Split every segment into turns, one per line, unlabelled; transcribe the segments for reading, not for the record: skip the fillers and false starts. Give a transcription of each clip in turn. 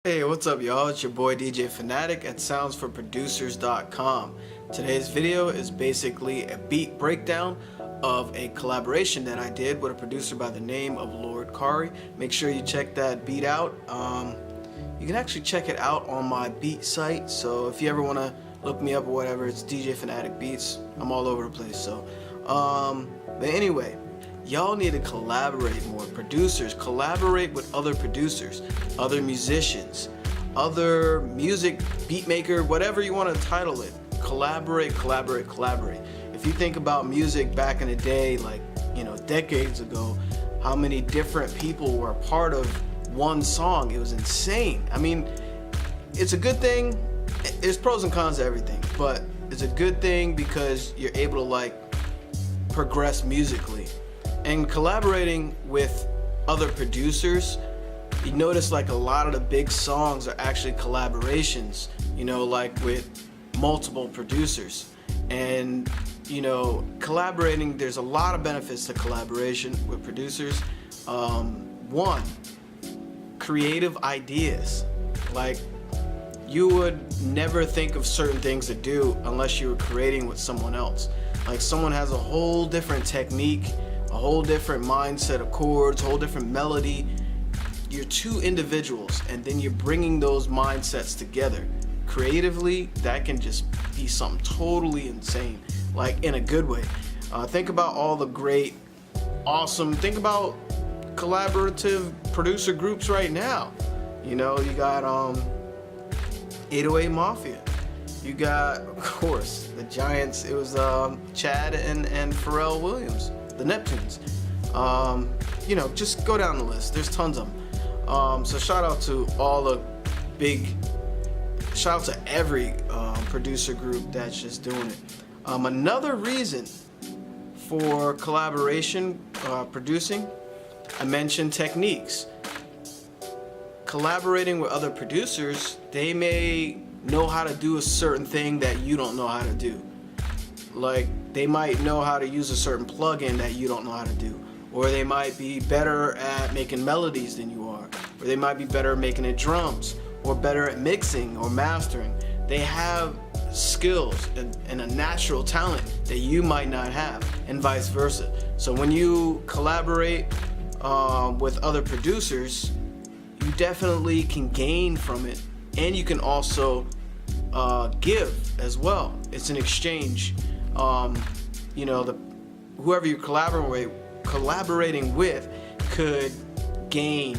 Hey, what's up y'all? It's your boy DJ Fanatic at soundsforproducers.com. Today's video is basically a beat breakdown of a collaboration that I did with a producer by the name of Lord Kari. Make sure you check that beat out. You can actually check it out on my beat site, so if you ever want to look me up or whatever, it's DJ Fanatic Beats. I'm all over the place. So but anyway, y'all need to collaborate more. Producers, collaborate with other producers, other musicians, other music beat maker, whatever you want to title it. Collaborate, collaborate, collaborate. If you think about music back in the day, like, decades ago, how many different people were a part of one song, it was insane. I mean, it's a good thing. There's pros and cons to everything, but it's a good thing because you're able to progress musically. And collaborating with other producers, you notice a lot of the big songs are actually collaborations, with multiple producers. And collaborating, there's a lot of benefits to collaboration with producers. One, creative ideas. You would never think of certain things to do unless you were creating with someone else. Someone has a whole different technique, a whole different mindset of chords, a whole different melody. You're two individuals, and then you're bringing those mindsets together. Creatively, that can just be something totally insane, in a good way. Think about all the great, awesome, think about collaborative producer groups right now. You got 808 Mafia. You got, of course, the Giants. It was Chad and Pharrell Williams, the Neptunes. Just go down the list. There's tons of them. So shout out to all the shout out to every producer group that's just doing it. Another reason for collaboration, producing, I mentioned techniques. Collaborating with other producers, they may know how to do a certain thing that you don't know how to do. They might know how to use a certain plugin that you don't know how to do. Or they might be better at making melodies than you are. Or they might be better at making it drums. Or better at mixing or mastering. They have skills and a natural talent that you might not have, and vice versa. So when you collaborate with other producers, you definitely can gain from it, and you can also give as well. It's an exchange. Whoever you're collaborating with could gain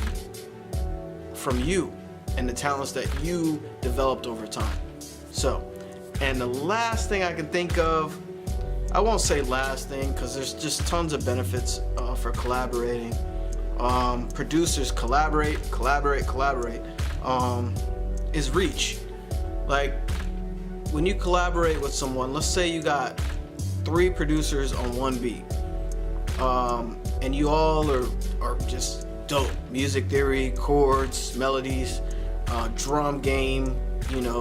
from you and the talents that you developed over time. So, and the last thing I can think of, I won't say last thing because there's just tons of benefits for collaborating. Producers collaborate, is reach. When you collaborate with someone, let's say you got 3 producers on one beat, and you all are just dope. Music theory, chords, melodies, drum game,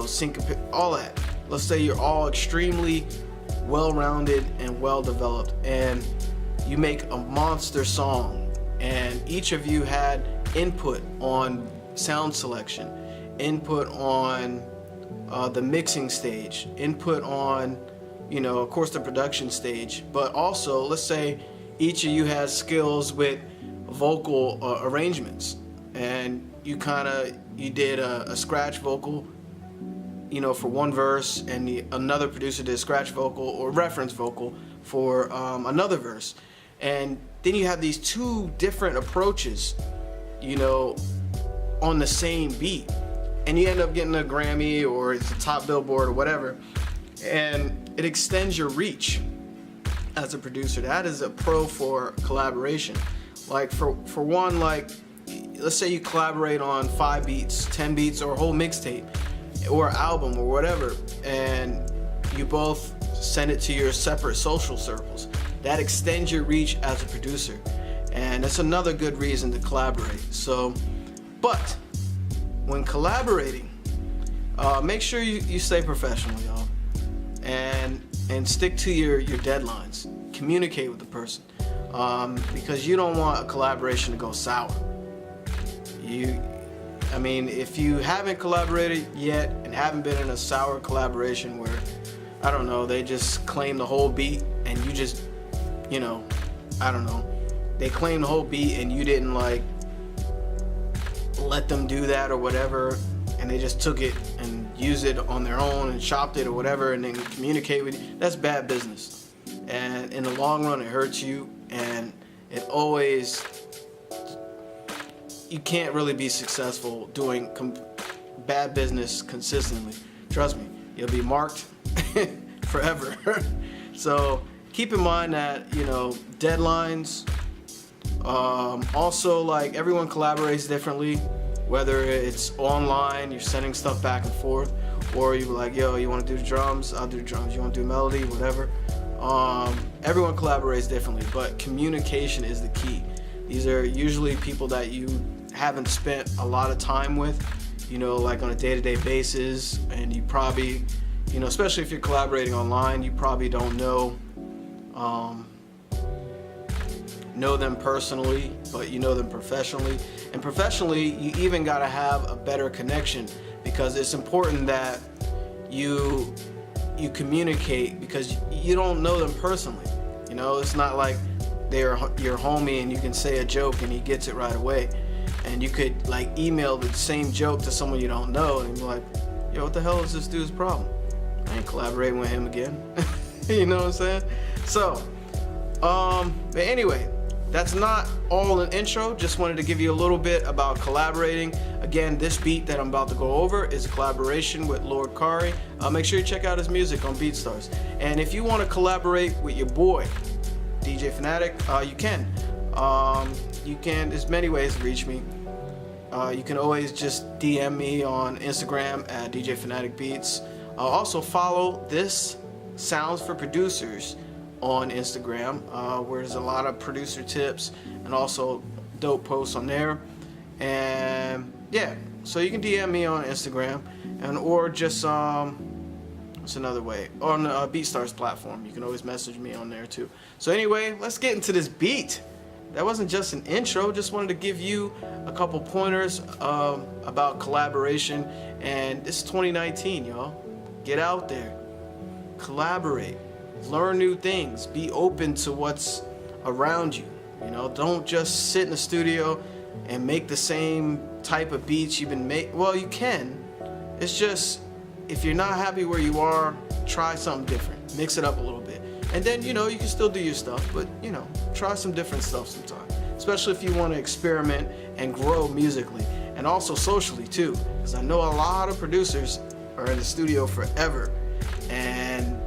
syncopate, all that. Let's say you're all extremely well-rounded and well-developed, and you make a monster song, and each of you had input on sound selection, input on the mixing stage, input on, of course, the production stage, but also, let's say each of you has skills with vocal arrangements, and you did a scratch vocal, for one verse, and another producer did a scratch vocal or reference vocal for another verse, and then you have these 2 different approaches, on the same beat, and you end up getting a Grammy or it's a top Billboard or whatever, and it extends your reach as a producer. That is a pro for collaboration. For one, let's say you collaborate on 5 beats, 10 beats, or a whole mixtape or album or whatever, and you both send it to your separate social circles. That extends your reach as a producer, and that's another good reason to collaborate. So, but when collaborating, make sure you stay professional, y'all, and stick to your deadlines. Communicate with the person, because you don't want a collaboration to go sour. I mean, if you haven't collaborated yet and haven't been in a sour collaboration where, I don't know, they just claim the whole beat and you just, you know, I don't know, they claim the whole beat and you didn't like let them do that or whatever, and they just took it and used it on their own and chopped it or whatever and then communicate with you, that's bad business. And in the long run, it hurts you, and it always, you can't really be successful doing bad business consistently. Trust me, you'll be marked forever. So keep in mind that, you know, deadlines, also, like, everyone collaborates differently, whether it's online, you're sending stuff back and forth, or you're like, yo, you want to do the drums? I'll do the drums. You want to do melody? Whatever. Everyone collaborates differently, but communication is the key. These are usually people that you haven't spent a lot of time with, you know, like on a day-to-day basis, and you probably, you know, especially if you're collaborating online, you probably don't know them personally, but you know them professionally. And professionally, you even got to have a better connection, because it's important that you communicate, because you don't know them personally. You know, it's not like they're your homie and you can say a joke and he gets it right away. And you could like email the same joke to someone you don't know and be like, yo, what the hell is this dude's problem? I ain't collaborating with him again. You know what I'm saying? So, but anyway, that's not all an intro. Just wanted to give you a little bit about collaborating. Again, this beat that I'm about to go over is a collaboration with Lord Kari. Make sure you check out his music on BeatStars. And if you want to collaborate with your boy, DJ Fanatic, you can. There's many ways to reach me. You can always just DM me on Instagram at DJ Fanatic Beats. Also follow this Sounds for Producers on Instagram, where there's a lot of producer tips and also dope posts on there. And yeah, so you can DM me on Instagram, and or just what's another way, on the BeatStars platform. You can always message me on there too. So anyway, let's get into this beat. That wasn't just an intro, just wanted to give you a couple pointers about collaboration. And this is 2019, y'all. Get out there, collaborate, learn new things, be open to what's around you. You know, don't just sit in the studio and make the same type of beats you've been making. Well, you can. It's just, if you're not happy where you are, try something different. Mix it up a little bit. And then, you know, you can still do your stuff, but, you know, try some different stuff sometime. Especially if you want to experiment and grow musically. And also socially, too. Because I know a lot of producers are in the studio forever. And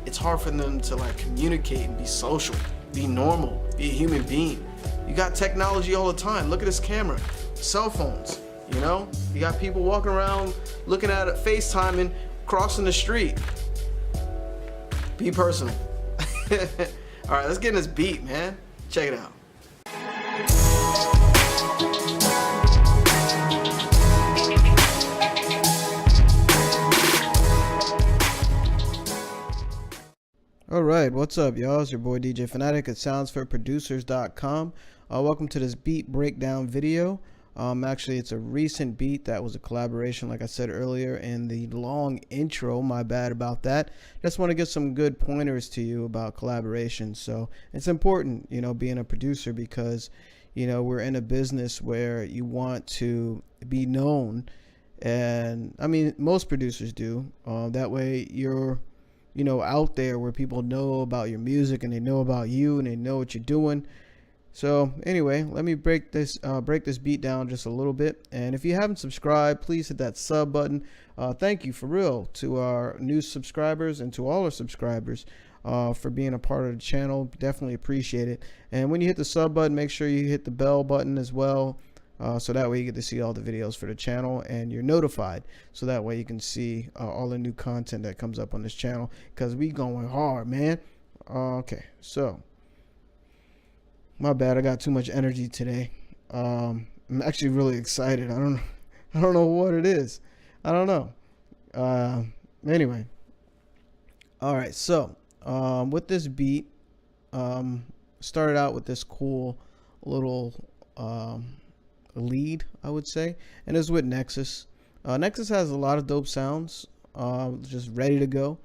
it's hard for them to, like, communicate and be social, be normal, be a human being. You got technology all the time. Look at this camera. Cell phones, you know? You got people walking around looking at it, FaceTiming, crossing the street. Be personal. All right, let's get in this beat, man. Check it out. All right, what's up, y'all? It's your boy DJ Fanatic at soundsforproducers.com. Welcome to this beat breakdown video. Actually, it's a recent beat that was a collaboration, like I said earlier in the long intro. My bad about that. Just want to give some good pointers to you about collaboration. So it's important, you know, being a producer, because, you know, we're in a business where you want to be known. And I mean, most producers do. That way you're, you know, out there where people know about your music and they know about you and they know what you're doing. So anyway, let me break this beat down just a little bit. And if you haven't subscribed, please hit that sub button. Thank you for real to our new subscribers and to all our subscribers for being a part of the channel. Definitely appreciate it. And when you hit the sub button, make sure you hit the bell button as well. So that way you get to see all the videos for the channel and you're notified. So that way you can see all the new content that comes up on this channel, because we going hard, man. Okay, so my bad, I got too much energy today. I'm actually really excited. I don't know what it is. I don't know. Anyway. All right, so with this beat, started out with this cool little lead, I would say, and it's with Nexus. Nexus has a lot of dope sounds, just ready to go.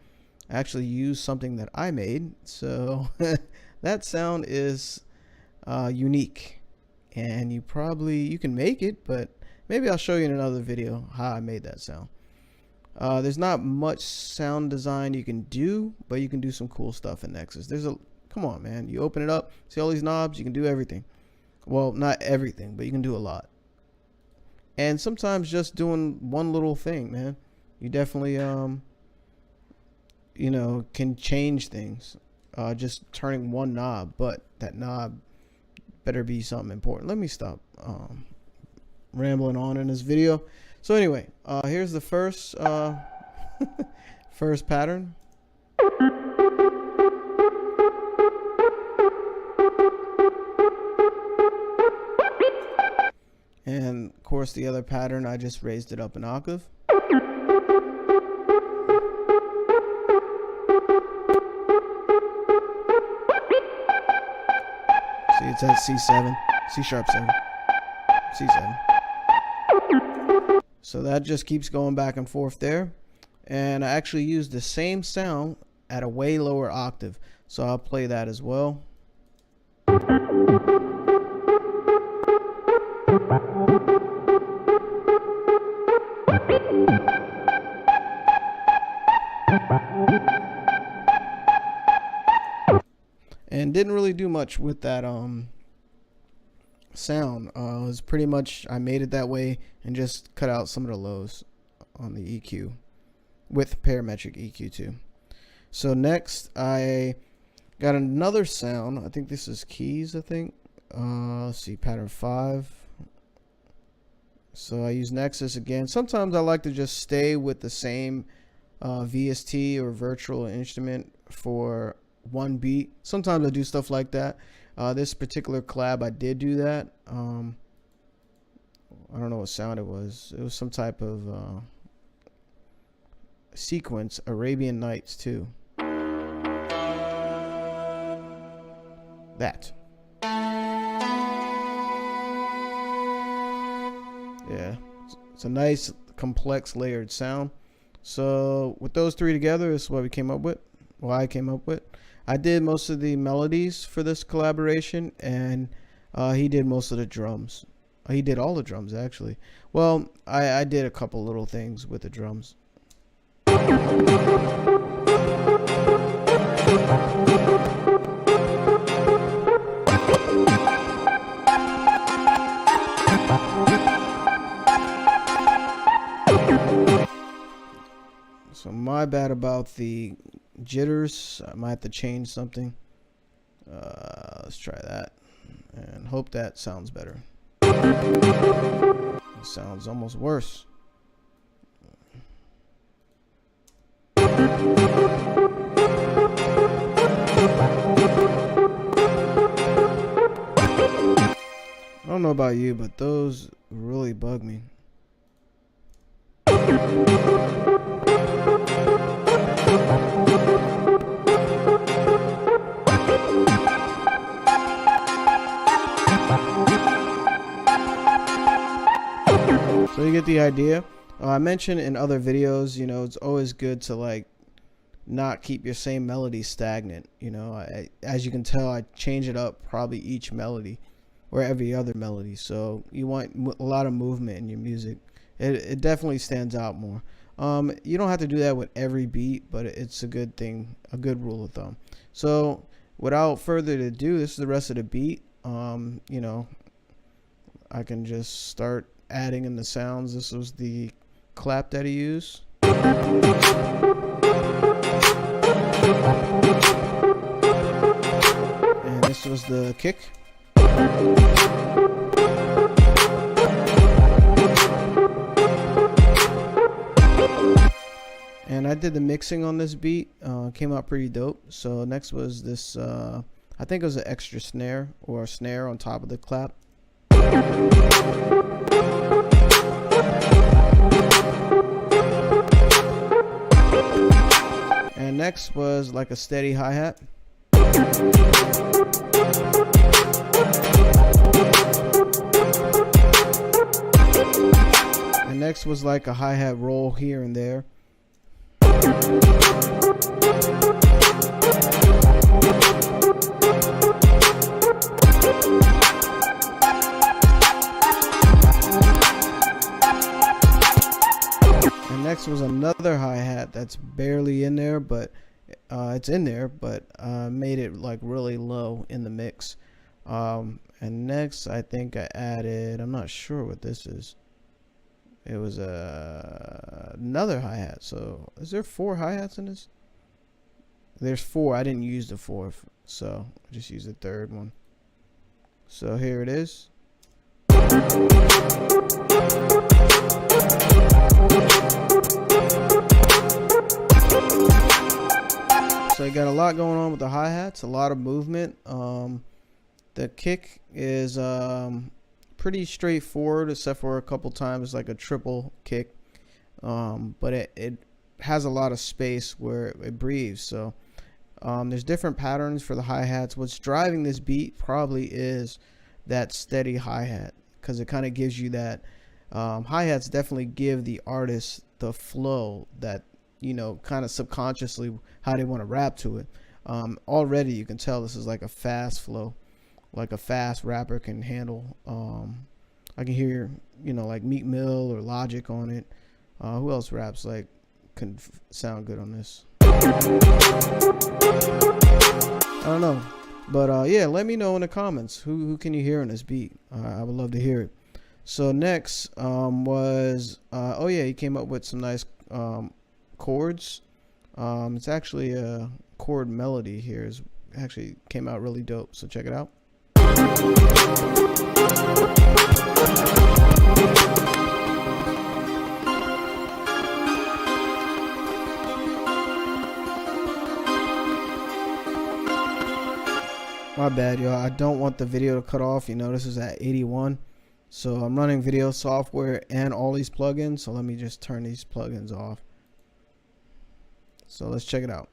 I actually used something that I made, so that sound is unique, and you can make it, but maybe I'll show you in another video how I made that sound. There's not much sound design you can do, but you can do some cool stuff in Nexus. Come on, man, you open it up, see all these knobs, you can do everything. Well, not everything, but you can do a lot. And sometimes just doing one little thing, man, you definitely you know, can change things. Just turning one knob, but that knob better be something important. Let me stop rambling on in this video. So anyway, here's the first first pattern. And of course the other pattern, I just raised it up an octave. See, it's at C7, C sharp 7, C7. So that just keeps going back and forth there. And I actually used the same sound at a way lower octave. So I'll play that as well. And didn't really do much with that sound. It was pretty much, I made it that way and just cut out some of the lows on the EQ with parametric EQ too. So next I got another sound. I think this is keys, I think. Let's see, pattern 5. So I use Nexus again. Sometimes I like to just stay with the same VST or virtual instrument for one beat. Sometimes I do stuff like that. This particular collab, I did do that. I don't know what sound it was. It was some type of sequence, Arabian Nights too. That. Yeah, it's a nice, complex, layered sound. So with those three together, this is what we came up with. What I came up with. I did most of the melodies for this collaboration, and he did most of the drums. He did all the drums, actually. Well, I did a couple little things with the drums. So my bad about the jitters. I might have to change something. Let's try that and hope that sounds better. It sounds almost worse. I don't know about you, but those really bug me. So you get the idea. I mentioned in other videos, you know, it's always good to like not keep your same melody stagnant. You know, as you can tell, I change it up probably each melody or every other melody. So you want a lot of movement in your music. It definitely stands out more. You don't have to do that with every beat, but it's a good thing, a good rule of thumb. So without further ado, this is the rest of the beat. You know, I can just start adding in the sounds. This was the clap that he used. And this was the kick. And I did the mixing on this beat. Came out pretty dope. So next was this, I think it was an extra snare or a snare on top of the clap. And next was like a steady hi-hat. next was like a hi-hat roll here and there. And next was another hi-hat that's barely in there, but it's in there, but made it like really low in the mix. And next I think I added, I'm not sure what this is. It was another hi-hat. So is there 4 hi-hats in this? There's 4. I didn't use the 4th, so I just used the 3rd one. So here it is. So you got a lot going on with the hi-hats, a lot of movement. The kick is pretty straightforward, except for a couple times like a triple kick, but it has a lot of space where it breathes. So there's different patterns for the hi-hats. What's driving this beat probably is that steady hi-hat, because it kind of gives you that hi-hats definitely give the artist the flow that, you know, kind of subconsciously how they want to rap to it. Already you can tell this is like a fast flow, like a fast rapper can handle. I can hear, you know, like Meek Mill or Logic on it. Who else raps like can sound good on this? I don't know, but yeah, let me know in the comments who can you hear on this beat. I would love to hear it. So next was oh yeah, he came up with some nice chords. It's actually a chord melody here. Is actually came out really dope, so check it out. My bad, y'all. I don't want the video to cut off. You know, this is at 81. So I'm running video software and all these plugins. So let me just turn these plugins off. So let's check it out.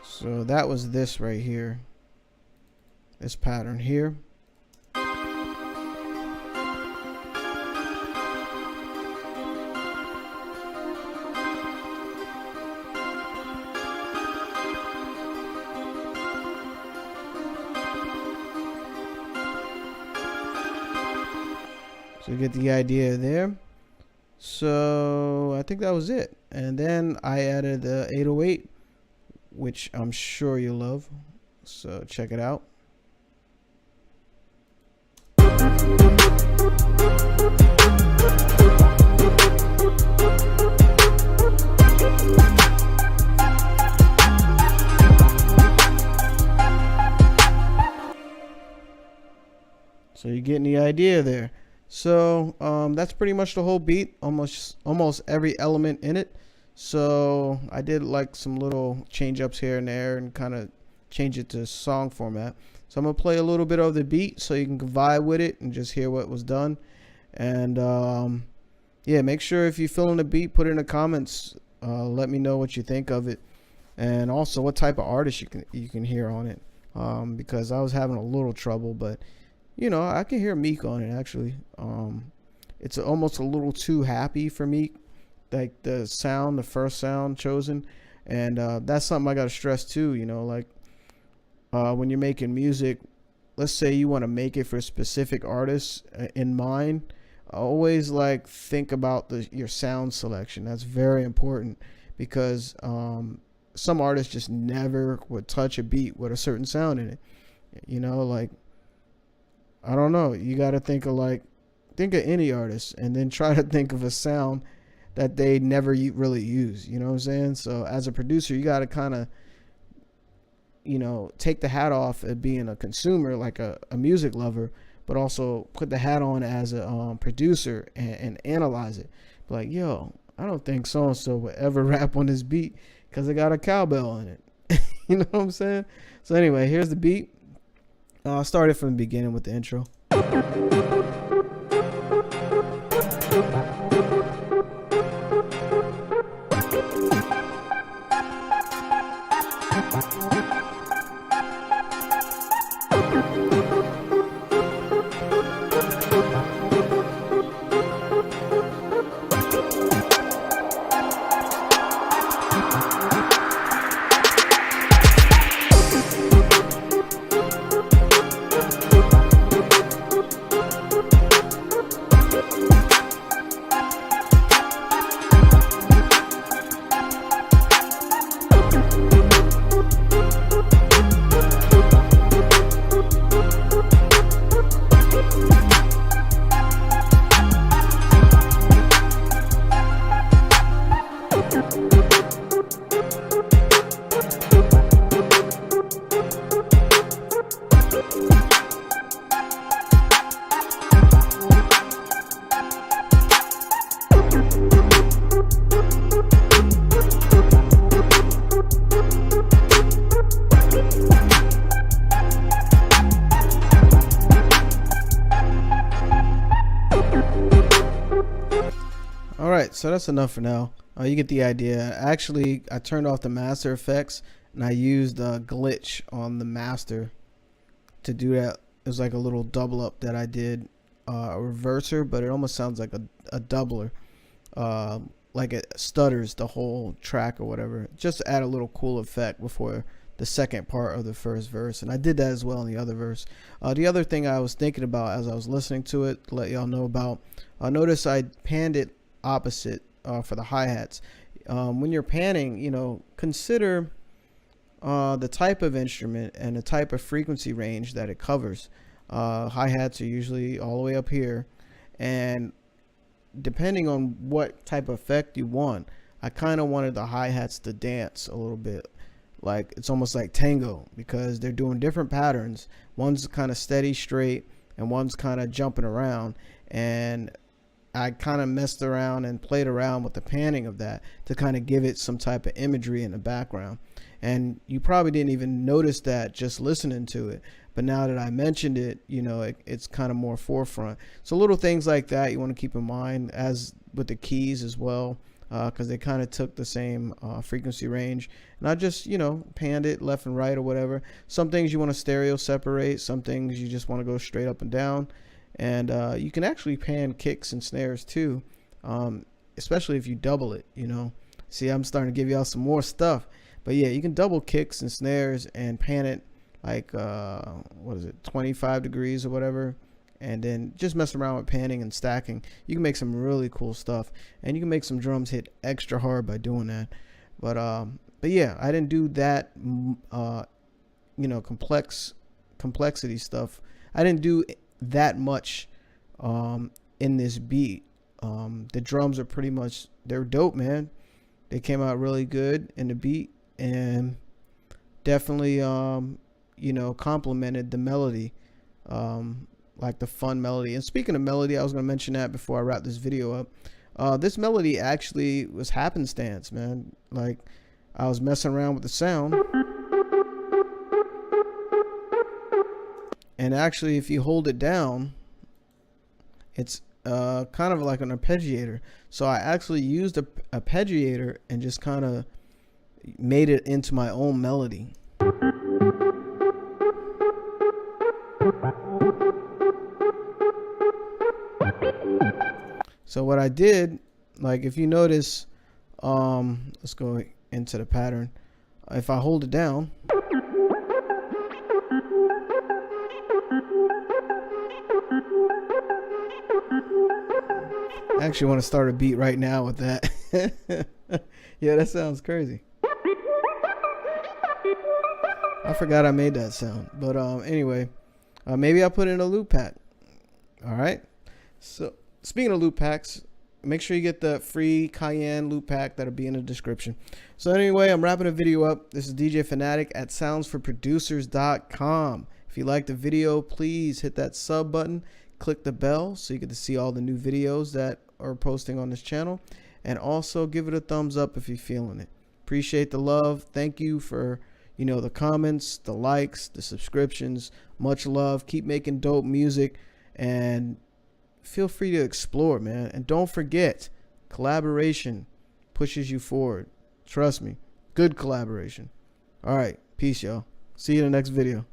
So that was this right here. This pattern here. So you get the idea there. So I think that was it. And then I added the 808, which I'm sure you love. So check it out. So you're getting the idea there. So that's pretty much the whole beat, almost every element in it. So I did like some little change ups here and there and kind of change it to song format. So I'm gonna play a little bit of the beat so you can vibe with it and just hear what was done. And yeah, make sure if you're feeling the beat, put it in the comments. Let me know what you think of it, and also what type of artist you can hear on it. Because I was having a little trouble, but you know, I can hear Meek on it actually. It's almost a little too happy for Meek, like the first sound chosen, and that's something I gotta stress too. You know, like when you're making music, let's say you want to make it for specific artists in mind, always like think about your sound selection. That's very important, because some artists just never would touch a beat with a certain sound in it. You know, like, I don't know, you got to think of any artist and then try to think of a sound that they never really use. You know what I'm saying? So as a producer, you got to kind of, you know, take the hat off at being a consumer, like a music lover, but also put the hat on as a producer and analyze it. Like, yo, I don't think so-and-so would ever rap on this beat because it got a cowbell in it. You know what I'm saying? So anyway, here's the beat. I started from the beginning with the intro. Alright, so that's enough for now. You get the idea. Actually, I turned off the master effects and I used a glitch on the master to do that. It was like a little double up that I did, a reverser, but it almost sounds like a doubler. Like it stutters the whole track or whatever, just to add a little cool effect before the second part of the first verse. And I did that as well in the other verse. The other thing I was thinking about as I was listening to it, to let y'all know about, notice I panned it opposite for the hi-hats. When you're panning, you know, consider the type of instrument and the type of frequency range that it covers. Hi-hats are usually all the way up here, and depending on what type of effect you want, I kind of wanted the hi-hats to dance a little bit. Like it's almost like tango, because they're doing different patterns. One's kind of steady straight and one's kind of jumping around, and I kind of messed around and played around with the panning of that to kind of give it some type of imagery in the background. And you probably didn't even notice that just listening to it, but now that I mentioned it, you know, it's kind of more forefront. So little things like that you want to keep in mind, as with the keys as well, because they kind of took the same frequency range, and I just, you know, panned it left and right or whatever. Some things you want to stereo separate, some things you just want to go straight up and down. And you can actually pan kicks and snares too, especially if you double it, you know. See, I'm starting to give y'all some more stuff. But yeah, you can double kicks and snares and pan it like, what is it, 25 degrees or whatever. And then just mess around with panning and stacking. You can make some really cool stuff. And you can make some drums hit extra hard by doing that. But yeah, I didn't do that, you know, complexity stuff. I didn't do that much in this beat. The drums are pretty much, they're dope, man. They came out really good in the beat, and definitely you know, complemented the melody, like the fun melody. And speaking of melody, I was going to mention that before I wrap this video up. This melody actually was happenstance, man. Like, I was messing around with the sound, and actually if you hold it down, it's kind of like an arpeggiator. So I actually used a arpeggiator and just kind of made it into my own melody. So what I did, like if you notice, let's go into the pattern. If I hold it down, I actually want to start a beat right now with that. Yeah, that sounds crazy. I forgot I made that sound. But anyway, maybe I'll put in a loop pack. All right. So speaking of loop packs, make sure you get the free Cayenne loop pack that'll be in the description. So anyway, I'm wrapping the video up. This is DJ Fanatic at soundsforproducers.com. If you like the video, please hit that sub button, click the bell so you get to see all the new videos that are posting on this channel, and also give it a thumbs up if you're feeling it. Appreciate the love. Thank you for, you know, the comments, the likes, the subscriptions. Much love. Keep making dope music, and feel free to explore, man. And don't forget, collaboration pushes you forward. Trust me, good collaboration. All right, Peace, y'all. See you in the next video.